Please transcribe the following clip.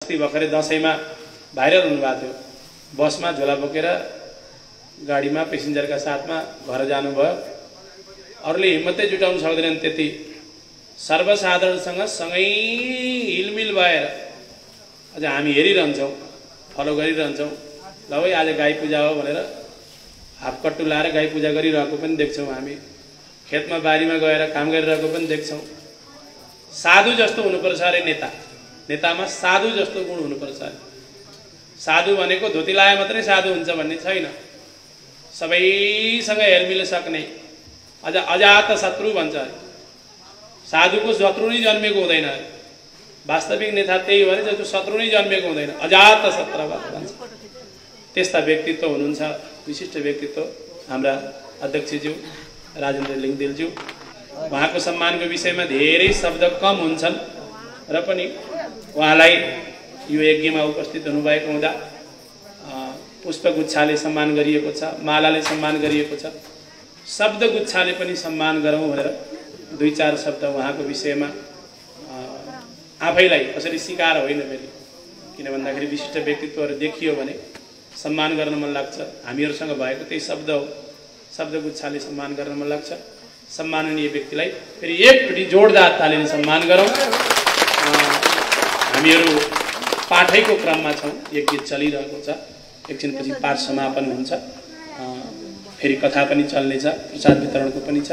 अस्ति भर्खरै दशैंमा भाइरल हुनुभएको थियो। बसमा झोला बोकेर गाडीमा पेसेन्जरका साथमा घर जानुभयो। अरूले हिम्मतै जुटाउन सक्दैनन् त्यति सर्वसाधारणसँग सँगै हिलमिल भएर अझ हामी हेरिरहन्छौँ, फलो गरिरहन्छौँ। ल भाइ आज गाई पूजा हो भनेर हापकट्टु लाएर गाई पूजा गरिरहेको पनि देख्छौँ। हामी खेतमा बारीमा गएर काम गरिरहेको पनि देख्छौँ। साधु जस्तो हुनुपर्छ अरे नेता, नेतामा साधु जस्तो गुण हुनुपर्छ। साधु भनेको धोती लाए मात्रै साधु हुन्छ भन्ने छैन। सबैसँग हेलमिल सक्ने, अझ अजात शत्रु भन्छ। साधुको शत्रु नै जन्मेको हुँदैन। वास्तविक नेता त्यही हो भने जसको शत्रु नै जन्मेको हुँदैन, अजात शत्रु भन्छ। त्यस्ता व्यक्तित्व हुनुहुन्छ, विशिष्ट व्यक्तित्व हाम्रा अध्यक्षज्यू राजेन्द्र लिङदेलज्यू। उहाँको सम्मानको विषयमा धेरै शब्द कम हुन्छन् र पनि उहाँलाई यो यज्ञमा उपस्थित हुनुभएको हुँदा पुष्पगुच्छाले सम्मान गरिएको छ, मालाले सम्मान गरिएको छ। शब्दगुच्छाले पनि सम्मान गरौँ भनेर दुई चार शब्द उहाँको विषयमा आफैलाई कसरी सिकार होइन फेरि। किन भन्दाखेरि विशिष्ट व्यक्तित्वहरू देखियो भने सम्मान गर्न मन लाग्छ। हामीहरूसँग भएको त्यही शब्द हो, शब्दगुच्छाले सम्मान गर्न मन लाग्छ। सम्माननीय व्यक्तिलाई फेरि एकचोटि जोडदार तालीले सम्मान गरौँ। हामीहरू पाठैको क्रममा छौँ, यज्ञ चलिरहेको छ। एकछिनपछि पाठ समापन हुन्छ, फेरि कथा पनि चल्नेछ, प्रसाद वितरणको पनि छ।